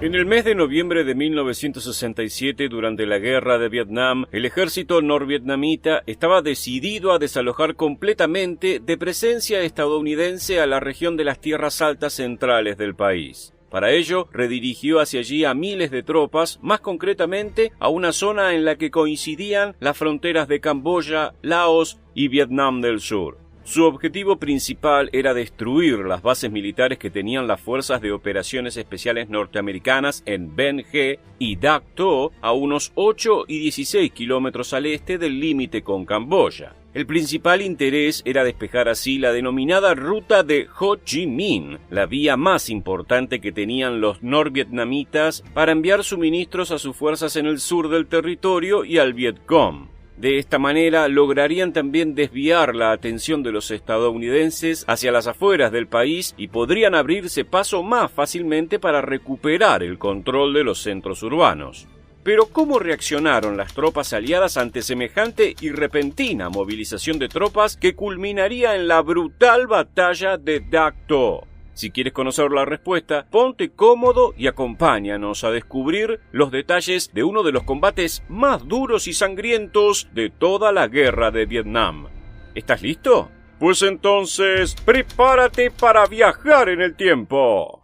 En el mes de noviembre de 1967, durante la guerra de Vietnam, el ejército norvietnamita estaba decidido a desalojar completamente de presencia estadounidense a la región de las tierras altas centrales del país. Para ello, redirigió hacia allí a miles de tropas, más concretamente a una zona en la que coincidían las fronteras de Camboya, Laos y Vietnam del Sur. Su objetivo principal era destruir las bases militares que tenían las Fuerzas de Operaciones Especiales norteamericanas en Ben Ge y Dak To, a unos 8 y 16 kilómetros al este del límite con Camboya. El principal interés era despejar así la denominada Ruta de Ho Chi Minh, la vía más importante que tenían los norvietnamitas para enviar suministros a sus fuerzas en el sur del territorio y al Vietcong. De esta manera lograrían también desviar la atención de los estadounidenses hacia las afueras del país y podrían abrirse paso más fácilmente para recuperar el control de los centros urbanos. Pero ¿cómo reaccionaron las tropas aliadas ante semejante y repentina movilización de tropas que culminaría en la brutal batalla de Dak To? Si quieres conocer la respuesta, ponte cómodo y acompáñanos a descubrir los detalles de uno de los combates más duros y sangrientos de toda la guerra de Vietnam. ¿Estás listo? Pues entonces, prepárate para viajar en el tiempo.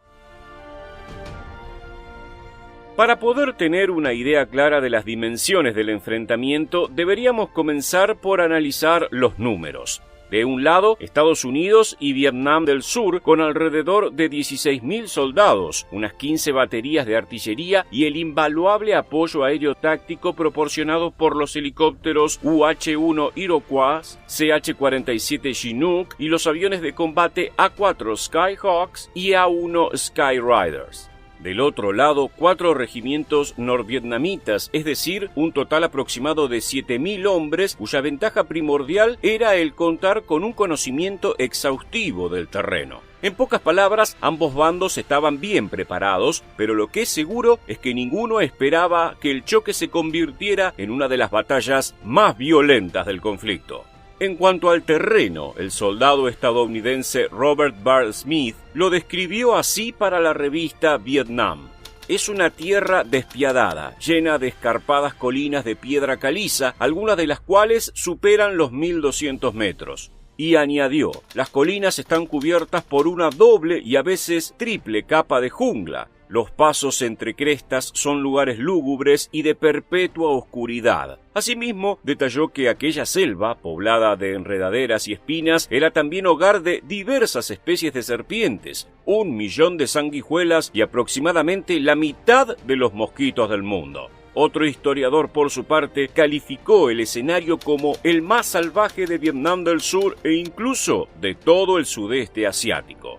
Para poder tener una idea clara de las dimensiones del enfrentamiento, deberíamos comenzar por analizar los números. De un lado, Estados Unidos y Vietnam del Sur, con alrededor de 16.000 soldados, unas 15 baterías de artillería y el invaluable apoyo aéreo táctico proporcionado por los helicópteros UH-1 Iroquois, CH-47 Chinook y los aviones de combate A-4 Skyhawks y A-1 Skyriders. Del otro lado, 4 regimientos norvietnamitas, es decir, un total aproximado de 7.000 hombres, cuya ventaja primordial era el contar con un conocimiento exhaustivo del terreno. En pocas palabras, ambos bandos estaban bien preparados, pero lo que es seguro es que ninguno esperaba que el choque se convirtiera en una de las batallas más violentas del conflicto. En cuanto al terreno, el soldado estadounidense Robert Bart Smith lo describió así para la revista Vietnam. Es una tierra despiadada, llena de escarpadas colinas de piedra caliza, algunas de las cuales superan los 1.200 metros. Y añadió, las colinas están cubiertas por una doble y a veces triple capa de jungla. Los pasos entre crestas son lugares lúgubres y de perpetua oscuridad. Asimismo, detalló que aquella selva, poblada de enredaderas y espinas, era también hogar de diversas especies de serpientes, 1 millón de sanguijuelas y aproximadamente la mitad de los mosquitos del mundo. Otro historiador, por su parte, calificó el escenario como el más salvaje de Vietnam del Sur e incluso de todo el sudeste asiático.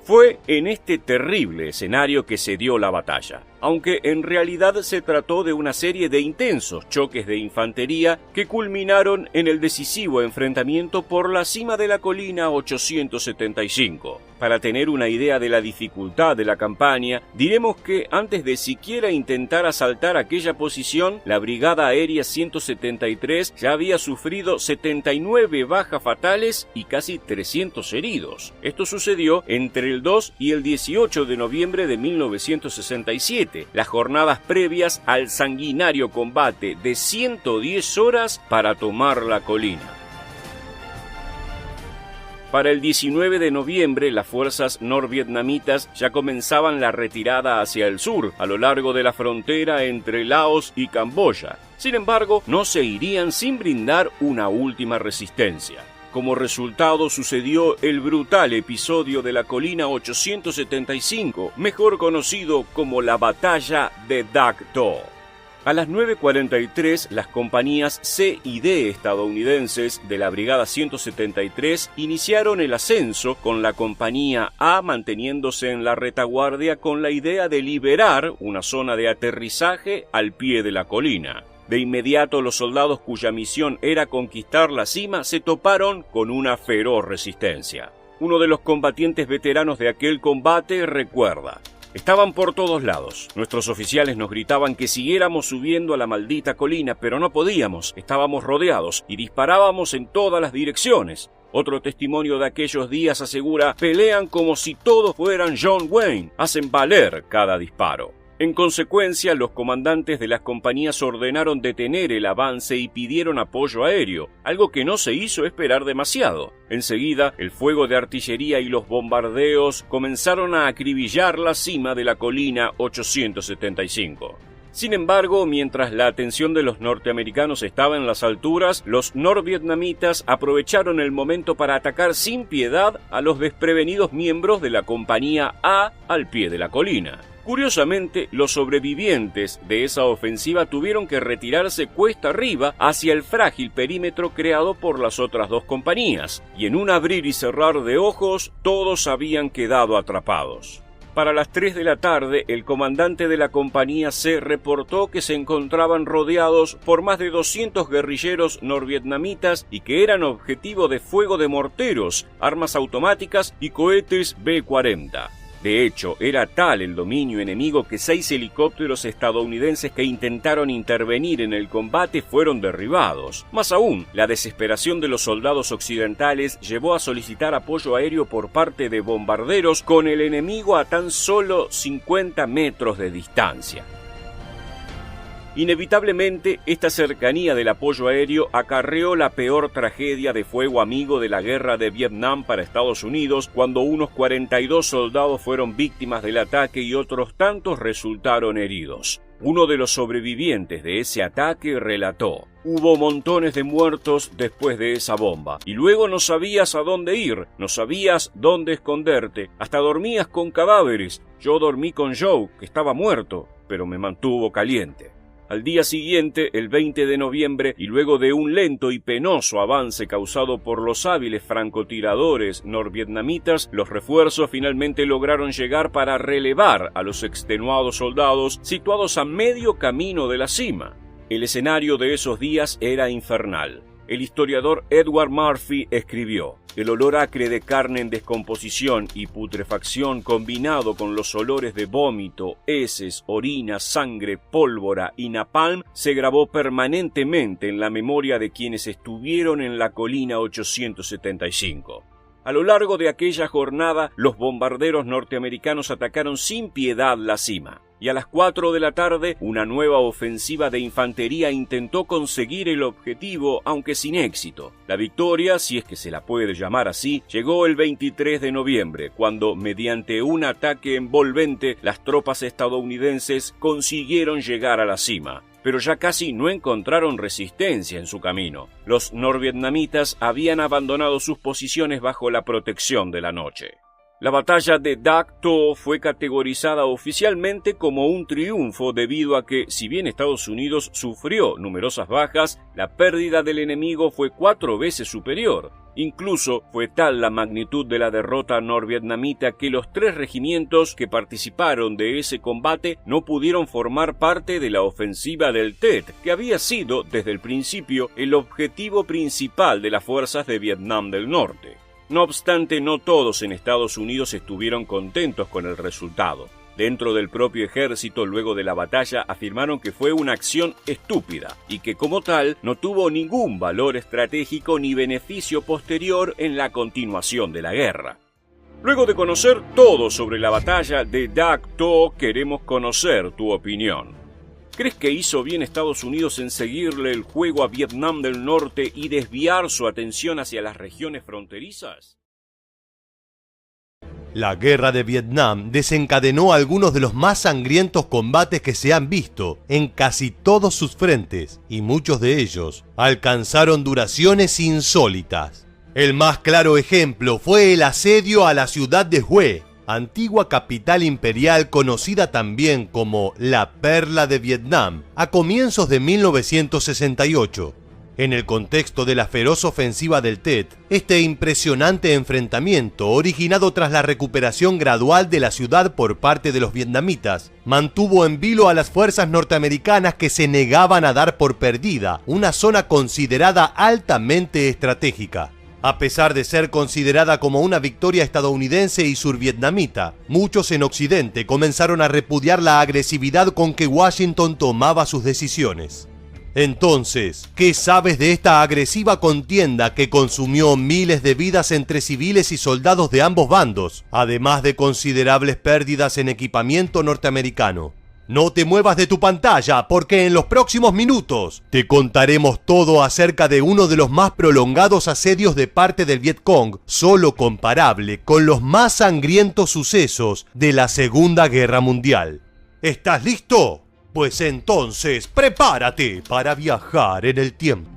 Fue en este terrible escenario que se dio la batalla, aunque en realidad se trató de una serie de intensos choques de infantería que culminaron en el decisivo enfrentamiento por la cima de la colina 875. Para tener una idea de la dificultad de la campaña, diremos que antes de siquiera intentar asaltar aquella posición, la Brigada Aérea 173 ya había sufrido 79 bajas fatales y casi 300 heridos. Esto sucedió entre el 2 y el 18 de noviembre de 1967, las jornadas previas al sanguinario combate de 110 horas para tomar la colina. Para el 19 de noviembre, las fuerzas norvietnamitas ya comenzaban la retirada hacia el sur, a lo largo de la frontera entre Laos y Camboya. Sin embargo, no se irían sin brindar una última resistencia. Como resultado sucedió el brutal episodio de la colina 875, mejor conocido como la Batalla de Dak To. A las 9:43, las compañías C y D estadounidenses de la Brigada 173 iniciaron el ascenso, con la compañía A manteniéndose en la retaguardia con la idea de liberar una zona de aterrizaje al pie de la colina. De inmediato, los soldados cuya misión era conquistar la cima se toparon con una feroz resistencia. Uno de los combatientes veteranos de aquel combate recuerda: estaban por todos lados. Nuestros oficiales nos gritaban que siguiéramos subiendo a la maldita colina, pero no podíamos. Estábamos rodeados y disparábamos en todas las direcciones. Otro testimonio de aquellos días asegura: pelean como si todos fueran John Wayne, hacen valer cada disparo. En consecuencia, los comandantes de las compañías ordenaron detener el avance y pidieron apoyo aéreo, algo que no se hizo esperar demasiado. Enseguida, el fuego de artillería y los bombardeos comenzaron a acribillar la cima de la colina 875. Sin embargo, mientras la atención de los norteamericanos estaba en las alturas, los norvietnamitas aprovecharon el momento para atacar sin piedad a los desprevenidos miembros de la compañía A al pie de la colina. Curiosamente, los sobrevivientes de esa ofensiva tuvieron que retirarse cuesta arriba hacia el frágil perímetro creado por las otras dos compañías, y en un abrir y cerrar de ojos todos habían quedado atrapados. Para las 3 de la tarde, el comandante de la compañía C reportó que se encontraban rodeados por más de 200 guerrilleros norvietnamitas y que eran objetivo de fuego de morteros, armas automáticas y cohetes B-40. De hecho, era tal el dominio enemigo que 6 helicópteros estadounidenses que intentaron intervenir en el combate fueron derribados. Más aún, la desesperación de los soldados occidentales llevó a solicitar apoyo aéreo por parte de bombarderos con el enemigo a tan solo 50 metros de distancia. Inevitablemente, esta cercanía del apoyo aéreo acarreó la peor tragedia de fuego amigo de la guerra de Vietnam para Estados Unidos, cuando unos 42 soldados fueron víctimas del ataque y otros tantos resultaron heridos. Uno de los sobrevivientes de ese ataque relató: «Hubo montones de muertos después de esa bomba, y luego no sabías a dónde ir, no sabías dónde esconderte, hasta dormías con cadáveres. Yo dormí con Joe, que estaba muerto, pero me mantuvo caliente». Al día siguiente, el 20 de noviembre, y luego de un lento y penoso avance causado por los hábiles francotiradores norvietnamitas, los refuerzos finalmente lograron llegar para relevar a los extenuados soldados situados a medio camino de la cima. El escenario de esos días era infernal. El historiador Edward Murphy escribió: «El olor acre de carne en descomposición y putrefacción combinado con los olores de vómito, heces, orina, sangre, pólvora y napalm se grabó permanentemente en la memoria de quienes estuvieron en la colina 875». A lo largo de aquella jornada, los bombarderos norteamericanos atacaron sin piedad la cima, y a las 4 de la tarde, una nueva ofensiva de infantería intentó conseguir el objetivo, aunque sin éxito. La victoria, si es que se la puede llamar así, llegó el 23 de noviembre, cuando, mediante un ataque envolvente, las tropas estadounidenses consiguieron llegar a la cima. Pero ya casi no encontraron resistencia en su camino. Los norvietnamitas habían abandonado sus posiciones bajo la protección de la noche. La batalla de Dak To fue categorizada oficialmente como un triunfo debido a que, si bien Estados Unidos sufrió numerosas bajas, la pérdida del enemigo fue 4 veces superior. Incluso fue tal la magnitud de la derrota norvietnamita que los 3 regimientos que participaron de ese combate no pudieron formar parte de la ofensiva del Tet, que había sido, desde el principio, el objetivo principal de las fuerzas de Vietnam del Norte. No obstante, no todos en Estados Unidos estuvieron contentos con el resultado. Dentro del propio ejército, luego de la batalla, afirmaron que fue una acción estúpida y que, como tal, no tuvo ningún valor estratégico ni beneficio posterior en la continuación de la guerra. Luego de conocer todo sobre la batalla de Dak To, queremos conocer tu opinión. ¿Crees que hizo bien Estados Unidos en seguirle el juego a Vietnam del Norte y desviar su atención hacia las regiones fronterizas? La guerra de Vietnam desencadenó algunos de los más sangrientos combates que se han visto en casi todos sus frentes, y muchos de ellos alcanzaron duraciones insólitas. El más claro ejemplo fue el asedio a la ciudad de Hue, antigua capital imperial conocida también como la Perla de Vietnam, a comienzos de 1968. En el contexto de la feroz ofensiva del Tet, este impresionante enfrentamiento, originado tras la recuperación gradual de la ciudad por parte de los vietnamitas, mantuvo en vilo a las fuerzas norteamericanas que se negaban a dar por perdida una zona considerada altamente estratégica. A pesar de ser considerada como una victoria estadounidense y survietnamita, muchos en Occidente comenzaron a repudiar la agresividad con que Washington tomaba sus decisiones. Entonces, ¿qué sabes de esta agresiva contienda que consumió miles de vidas entre civiles y soldados de ambos bandos, además de considerables pérdidas en equipamiento norteamericano? No te muevas de tu pantalla porque en los próximos minutos te contaremos todo acerca de uno de los más prolongados asedios de parte del Vietcong, solo comparable con los más sangrientos sucesos de la Segunda Guerra Mundial. ¿Estás listo? Pues entonces prepárate para viajar en el tiempo.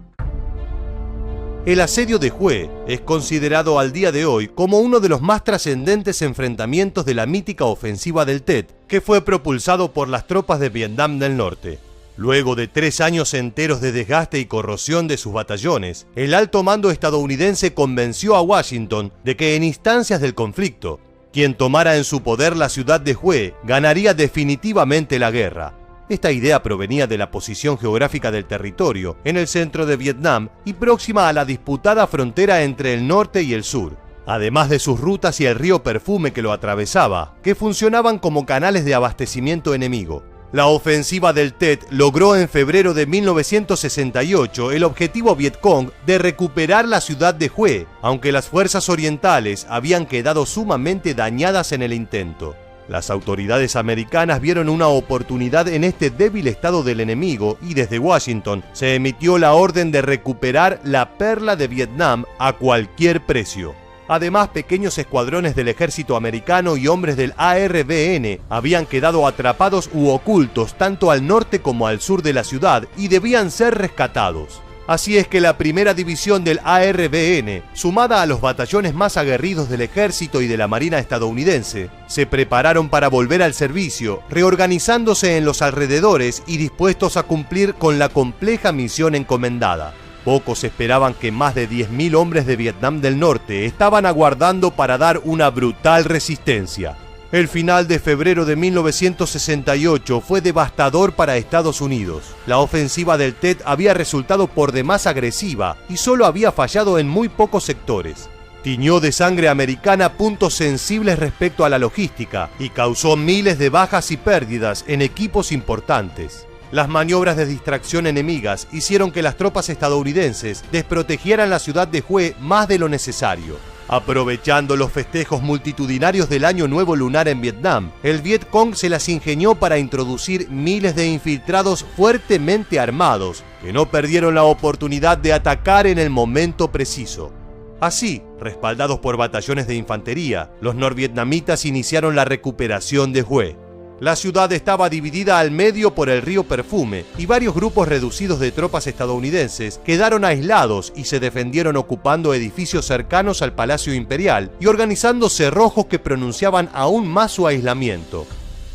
El asedio de Hue es considerado al día de hoy como uno de los más trascendentes enfrentamientos de la mítica ofensiva del Tet, que fue propulsado por las tropas de Vietnam del Norte. Luego de 3 años enteros de desgaste y corrosión de sus batallones, el alto mando estadounidense convenció a Washington de que en instancias del conflicto, quien tomara en su poder la ciudad de Hue ganaría definitivamente la guerra. Esta idea provenía de la posición geográfica del territorio, en el centro de Vietnam y próxima a la disputada frontera entre el norte y el sur, además de sus rutas y el río Perfume que lo atravesaba, que funcionaban como canales de abastecimiento enemigo. La ofensiva del Tet logró en febrero de 1968 el objetivo Vietcong de recuperar la ciudad de Hue, aunque las fuerzas orientales habían quedado sumamente dañadas en el intento. Las autoridades americanas vieron una oportunidad en este débil estado del enemigo y desde Washington se emitió la orden de recuperar la perla de Vietnam a cualquier precio. Además, pequeños escuadrones del ejército americano y hombres del ARVN habían quedado atrapados u ocultos tanto al norte como al sur de la ciudad y debían ser rescatados. Así es que la primera división del ARVN, sumada a los batallones más aguerridos del ejército y de la marina estadounidense, se prepararon para volver al servicio, reorganizándose en los alrededores y dispuestos a cumplir con la compleja misión encomendada. Pocos esperaban que más de 10.000 hombres de Vietnam del Norte estaban aguardando para dar una brutal resistencia. El final de febrero de 1968 fue devastador para Estados Unidos. La ofensiva del Tet había resultado por demás agresiva y solo había fallado en muy pocos sectores. Tiñó de sangre americana puntos sensibles respecto a la logística y causó miles de bajas y pérdidas en equipos importantes. Las maniobras de distracción enemigas hicieron que las tropas estadounidenses desprotegieran la ciudad de Hue más de lo necesario. Aprovechando los festejos multitudinarios del Año Nuevo Lunar en Vietnam, el Vietcong se las ingenió para introducir miles de infiltrados fuertemente armados, que no perdieron la oportunidad de atacar en el momento preciso. Así, respaldados por batallones de infantería, los norvietnamitas iniciaron la recuperación de Hue. La ciudad estaba dividida al medio por el río Perfume y varios grupos reducidos de tropas estadounidenses quedaron aislados y se defendieron ocupando edificios cercanos al Palacio Imperial y organizando cerrojos que pronunciaban aún más su aislamiento.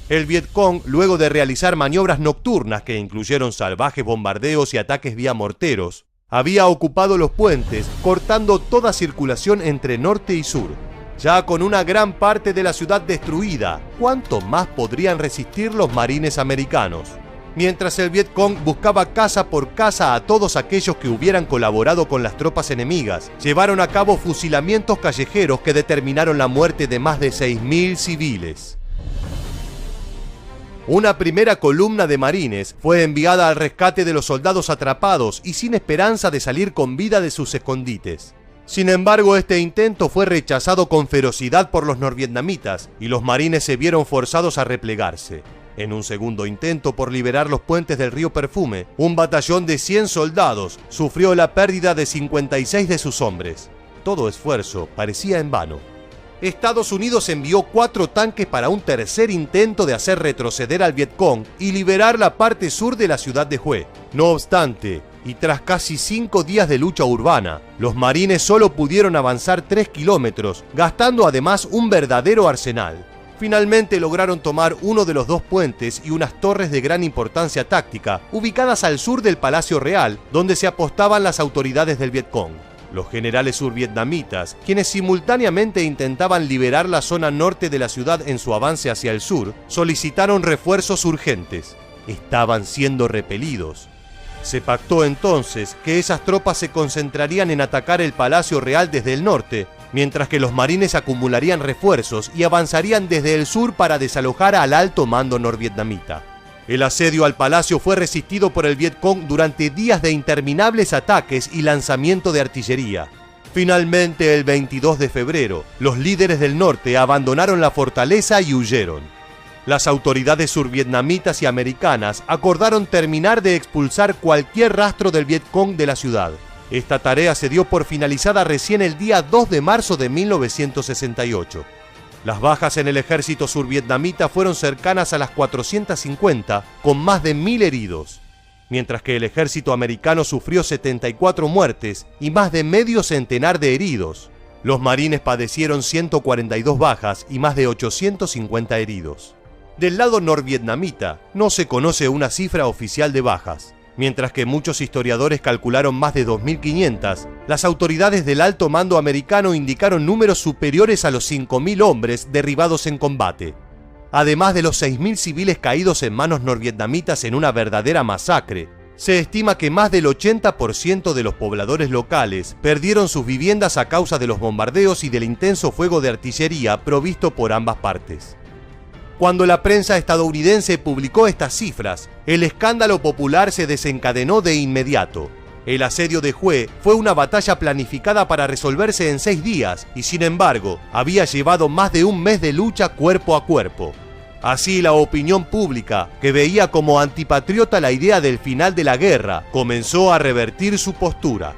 El Vietcong, luego de realizar maniobras nocturnas que incluyeron salvajes bombardeos y ataques vía morteros, había ocupado los puentes, cortando toda circulación entre norte y sur. Ya con una gran parte de la ciudad destruida, ¿cuánto más podrían resistir los marines americanos? Mientras el Vietcong buscaba casa por casa a todos aquellos que hubieran colaborado con las tropas enemigas, llevaron a cabo fusilamientos callejeros que determinaron la muerte de más de 6.000 civiles. Una primera columna de marines fue enviada al rescate de los soldados atrapados y sin esperanza de salir con vida de sus escondites. Sin embargo, este intento fue rechazado con ferocidad por los norvietnamitas y los marines se vieron forzados a replegarse. En un segundo intento por liberar los puentes del río Perfume, un batallón de 100 soldados sufrió la pérdida de 56 de sus hombres. Todo esfuerzo parecía en vano. Estados Unidos envió 4 tanques para un tercer intento de hacer retroceder al Vietcong y liberar la parte sur de la ciudad de Hue. No obstante, y tras casi 5 días de lucha urbana, los marines solo pudieron avanzar 3 kilómetros, gastando además un verdadero arsenal. Finalmente lograron tomar uno de los 2 puentes y unas torres de gran importancia táctica, ubicadas al sur del Palacio Real, donde se apostaban las autoridades del Vietcong. Los generales survietnamitas, quienes simultáneamente intentaban liberar la zona norte de la ciudad en su avance hacia el sur, solicitaron refuerzos urgentes. Estaban siendo repelidos. Se pactó entonces que esas tropas se concentrarían en atacar el Palacio Real desde el norte, mientras que los marines acumularían refuerzos y avanzarían desde el sur para desalojar al alto mando norvietnamita. El asedio al palacio fue resistido por el Vietcong durante días de interminables ataques y lanzamiento de artillería. Finalmente, el 22 de febrero, los líderes del norte abandonaron la fortaleza y huyeron. Las autoridades survietnamitas y americanas acordaron terminar de expulsar cualquier rastro del Vietcong de la ciudad. Esta tarea se dio por finalizada recién el día 2 de marzo de 1968. Las bajas en el ejército survietnamita fueron cercanas a las 450, con más de 1000 heridos, mientras que el ejército americano sufrió 74 muertes y más de medio centenar de heridos. Los marines padecieron 142 bajas y más de 850 heridos. Del lado norvietnamita no se conoce una cifra oficial de bajas. Mientras que muchos historiadores calcularon más de 2.500, las autoridades del alto mando americano indicaron números superiores a los 5.000 hombres derribados en combate. Además de los 6.000 civiles caídos en manos norvietnamitas en una verdadera masacre, se estima que más del 80% de los pobladores locales perdieron sus viviendas a causa de los bombardeos y del intenso fuego de artillería provisto por ambas partes. Cuando la prensa estadounidense publicó estas cifras, el escándalo popular se desencadenó de inmediato. El asedio de Hue fue una batalla planificada para resolverse en 6 días y, sin embargo, había llevado más de un mes de lucha cuerpo a cuerpo. Así, la opinión pública, que veía como antipatriota la idea del final de la guerra, comenzó a revertir su postura.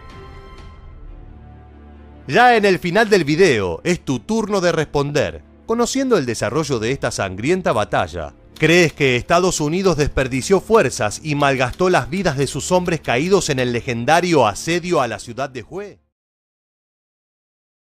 Ya en el final del video, es tu turno de responder. Conociendo el desarrollo de esta sangrienta batalla, ¿crees que Estados Unidos desperdició fuerzas y malgastó las vidas de sus hombres caídos en el legendario asedio a la ciudad de Hue?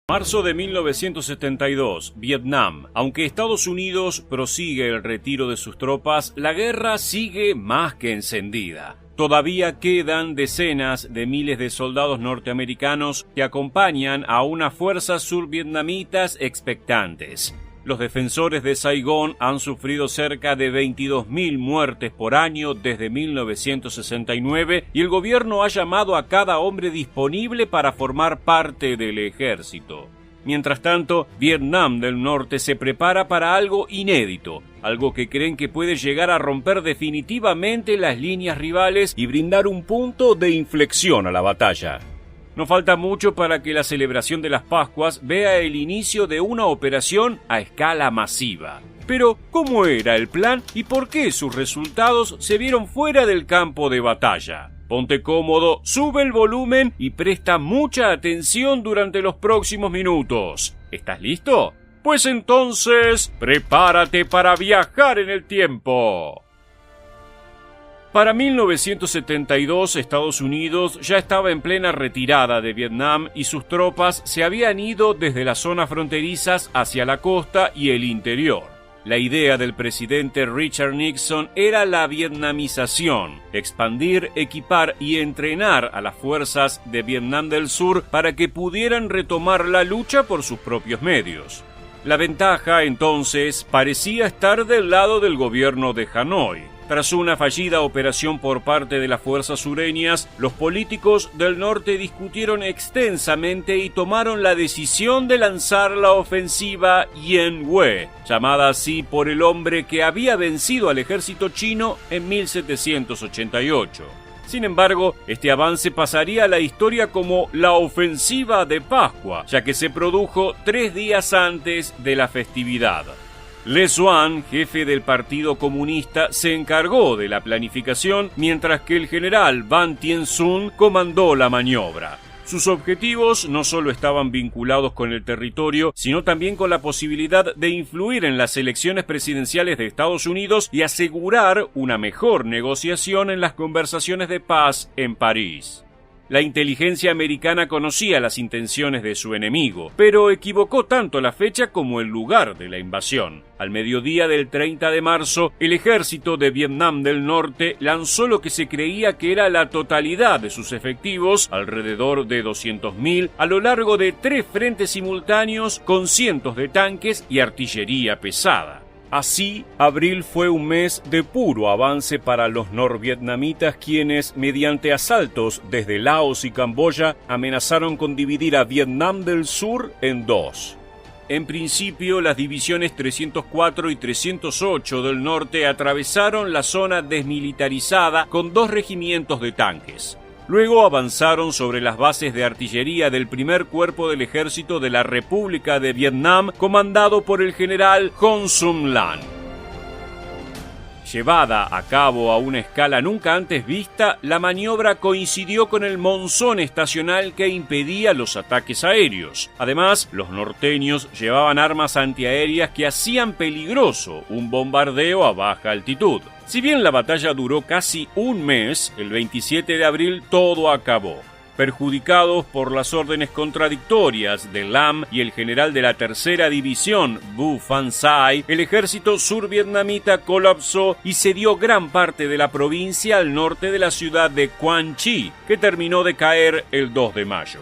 Marzo de 1972, Vietnam. Aunque Estados Unidos prosigue el retiro de sus tropas, la guerra sigue más que encendida. Todavía quedan decenas de miles de soldados norteamericanos que acompañan a unas fuerzas survietnamitas expectantes. Los defensores de Saigón han sufrido cerca de 22.000 muertes por año desde 1969 y el gobierno ha llamado a cada hombre disponible para formar parte del ejército. Mientras tanto, Vietnam del Norte se prepara para algo inédito, algo que creen que puede llegar a romper definitivamente las líneas rivales y brindar un punto de inflexión a la batalla. No falta mucho para que la celebración de las Pascuas vea el inicio de una operación a escala masiva. Pero, ¿cómo era el plan y por qué sus resultados se vieron fuera del campo de batalla? Ponte cómodo, sube el volumen y presta mucha atención durante los próximos minutos. ¿Estás listo? Pues entonces, prepárate para viajar en el tiempo. Para 1972, Estados Unidos ya estaba en plena retirada de Vietnam y sus tropas se habían ido desde las zonas fronterizas hacia la costa y el interior. La idea del presidente Richard Nixon era la vietnamización, expandir, equipar y entrenar a las fuerzas de Vietnam del Sur para que pudieran retomar la lucha por sus propios medios. La ventaja, entonces, parecía estar del lado del gobierno de Hanoi. Tras una fallida operación por parte de las fuerzas sureñas, los políticos del norte discutieron extensamente y tomaron la decisión de lanzar la ofensiva Yen Hue, llamada así por el hombre que había vencido al ejército chino en 1788. Sin embargo, este avance pasaría a la historia como la ofensiva de Pascua, ya que se produjo 3 días antes de la festividad. Le Duan, jefe del Partido Comunista, se encargó de la planificación, mientras que el general Van Tien Sun comandó la maniobra. Sus objetivos no solo estaban vinculados con el territorio, sino también con la posibilidad de influir en las elecciones presidenciales de Estados Unidos y asegurar una mejor negociación en las conversaciones de paz en París. La inteligencia americana conocía las intenciones de su enemigo, pero equivocó tanto la fecha como el lugar de la invasión. Al mediodía del 30 de marzo, el ejército de Vietnam del Norte lanzó lo que se creía que era la totalidad de sus efectivos, alrededor de 200.000, a lo largo de 3 frentes simultáneos con cientos de tanques y artillería pesada. Así, abril fue un mes de puro avance para los norvietnamitas, quienes, mediante asaltos desde Laos y Camboya, amenazaron con dividir a Vietnam del Sur en 2. En principio, las divisiones 304 y 308 del norte atravesaron la zona desmilitarizada con 2 regimientos de tanques. Luego avanzaron sobre las bases de artillería del primer cuerpo del ejército de la República de Vietnam, comandado por el general Hon Sum Lan. Llevada a cabo a una escala nunca antes vista, la maniobra coincidió con el monzón estacional que impedía los ataques aéreos. Además, los norteños llevaban armas antiaéreas que hacían peligroso un bombardeo a baja altitud. Si bien la batalla duró casi un mes, el 27 de abril todo acabó. Perjudicados por las órdenes contradictorias de Lam y el general de la tercera división, Bu Fan Sai, el ejército survietnamita colapsó y cedió gran parte de la provincia al norte de la ciudad de Quang Tri, que terminó de caer el 2 de mayo.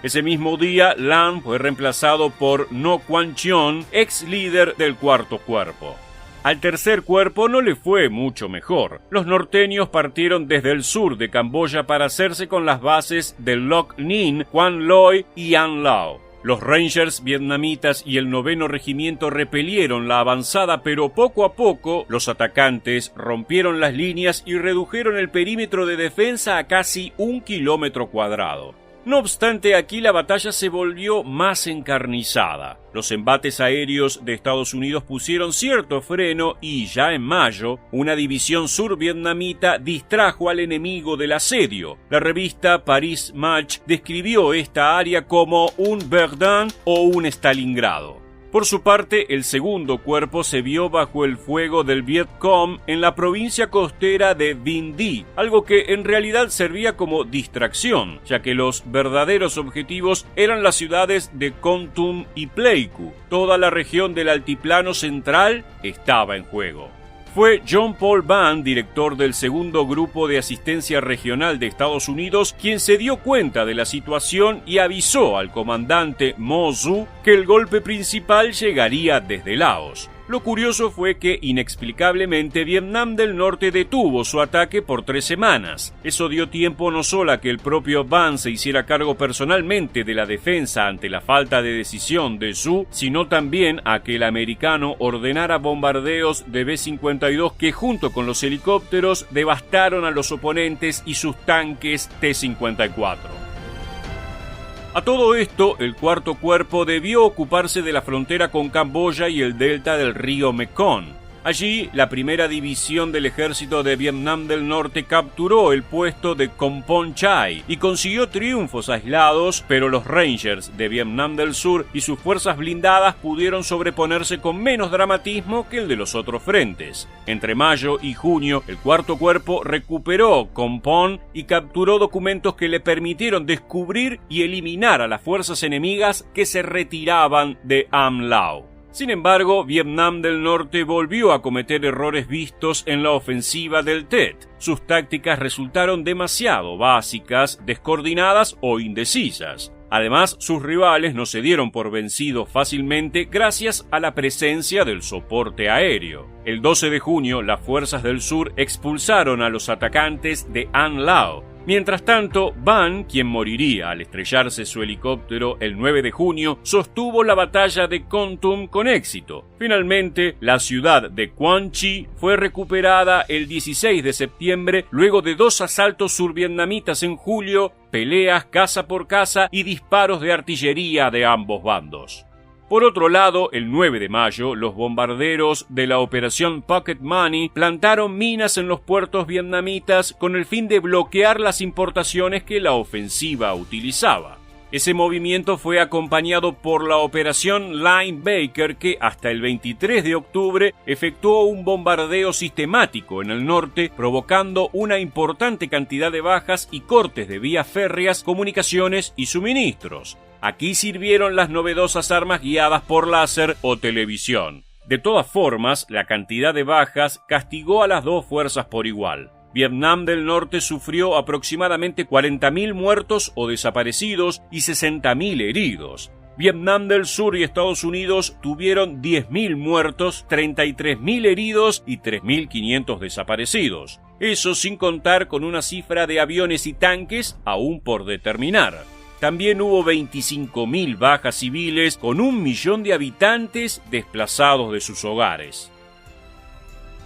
Ese mismo día, Lam fue reemplazado por No Quan Chion, ex líder del cuarto cuerpo. Al tercer cuerpo no le fue mucho mejor. Los norteños partieron desde el sur de Camboya para hacerse con las bases de Loc Ninh, Quan Loy y An Lao. Los Rangers vietnamitas y el 9º regimiento repelieron la avanzada, pero poco a poco los atacantes rompieron las líneas y redujeron el perímetro de defensa a casi 1 kilómetro cuadrado. No obstante, aquí la batalla se volvió más encarnizada. Los embates aéreos de Estados Unidos pusieron cierto freno y, ya en mayo, una división survietnamita distrajo al enemigo del asedio. La revista Paris Match describió esta área como un Verdun o un Stalingrado. Por su parte, el segundo cuerpo se vio bajo el fuego del Vietcong en la provincia costera de Vinh Di, algo que en realidad servía como distracción, ya que los verdaderos objetivos eran las ciudades de Kon Tum y Pleiku. Toda la región del altiplano central estaba en juego. Fue John Paul Vann, director del segundo grupo de asistencia regional de Estados Unidos, quien se dio cuenta de la situación y avisó al comandante Mo Zu que el golpe principal llegaría desde Laos. Lo curioso fue que, inexplicablemente, Vietnam del Norte detuvo su ataque por 3 semanas. Eso dio tiempo no solo a que el propio Vann se hiciera cargo personalmente de la defensa ante la falta de decisión de Su, sino también a que el americano ordenara bombardeos de B-52 que, junto con los helicópteros, devastaron a los oponentes y sus tanques T-54. A todo esto, el cuarto cuerpo debió ocuparse de la frontera con Camboya y el delta del río Mekong. Allí, la primera división del ejército de Vietnam del Norte capturó el puesto de Kompong Chai y consiguió triunfos aislados, pero los Rangers de Vietnam del Sur y sus fuerzas blindadas pudieron sobreponerse con menos dramatismo que el de los otros frentes. Entre mayo y junio, el cuarto cuerpo recuperó Kompong y capturó documentos que le permitieron descubrir y eliminar a las fuerzas enemigas que se retiraban de Am Lao. Sin embargo, Vietnam del Norte volvió a cometer errores vistos en la ofensiva del Tet. Sus tácticas resultaron demasiado básicas, descoordinadas o indecisas. Además, sus rivales no se dieron por vencidos fácilmente gracias a la presencia del soporte aéreo. El 12 de junio, las fuerzas del sur expulsaron a los atacantes de An Lao. Mientras tanto, Vann, quien moriría al estrellarse su helicóptero el 9 de junio, sostuvo la batalla de Kon Tum con éxito. Finalmente, la ciudad de Quang Tri fue recuperada el 16 de septiembre luego de 2 asaltos survietnamitas en julio, peleas casa por casa y disparos de artillería de ambos bandos. Por otro lado, el 9 de mayo, los bombarderos de la operación Pocket Money plantaron minas en los puertos vietnamitas con el fin de bloquear las importaciones que la ofensiva utilizaba. Ese movimiento fue acompañado por la operación Linebacker, que hasta el 23 de octubre efectuó un bombardeo sistemático en el norte, provocando una importante cantidad de bajas y cortes de vías férreas, comunicaciones y suministros. Aquí sirvieron las novedosas armas guiadas por láser o televisión. De todas formas, la cantidad de bajas castigó a las dos fuerzas por igual. Vietnam del Norte sufrió aproximadamente 40.000 muertos o desaparecidos y 60.000 heridos. Vietnam del Sur y Estados Unidos tuvieron 10.000 muertos, 33.000 heridos y 3.500 desaparecidos. Eso sin contar con una cifra de aviones y tanques aún por determinar. También hubo 25.000 bajas civiles con 1 millón de habitantes desplazados de sus hogares.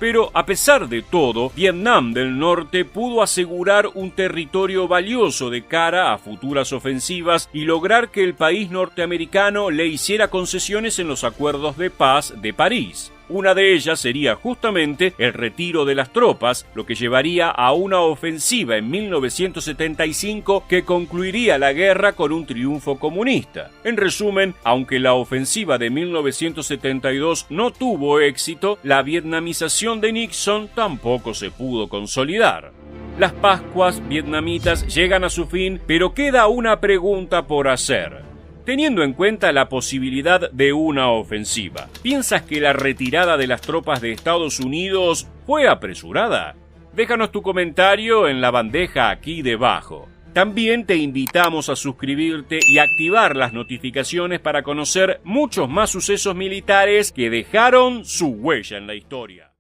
Pero a pesar de todo, Vietnam del Norte pudo asegurar un territorio valioso de cara a futuras ofensivas y lograr que el país norteamericano le hiciera concesiones en los acuerdos de paz de París. Una de ellas sería justamente el retiro de las tropas, lo que llevaría a una ofensiva en 1975 que concluiría la guerra con un triunfo comunista. En resumen, aunque la ofensiva de 1972 no tuvo éxito, la vietnamización de Nixon tampoco se pudo consolidar. Las Pascuas vietnamitas llegan a su fin, pero queda una pregunta por hacer. Teniendo en cuenta la posibilidad de una ofensiva, ¿piensas que la retirada de las tropas de Estados Unidos fue apresurada? Déjanos tu comentario en la bandeja aquí debajo. También te invitamos a suscribirte y activar las notificaciones para conocer muchos más sucesos militares que dejaron su huella en la historia.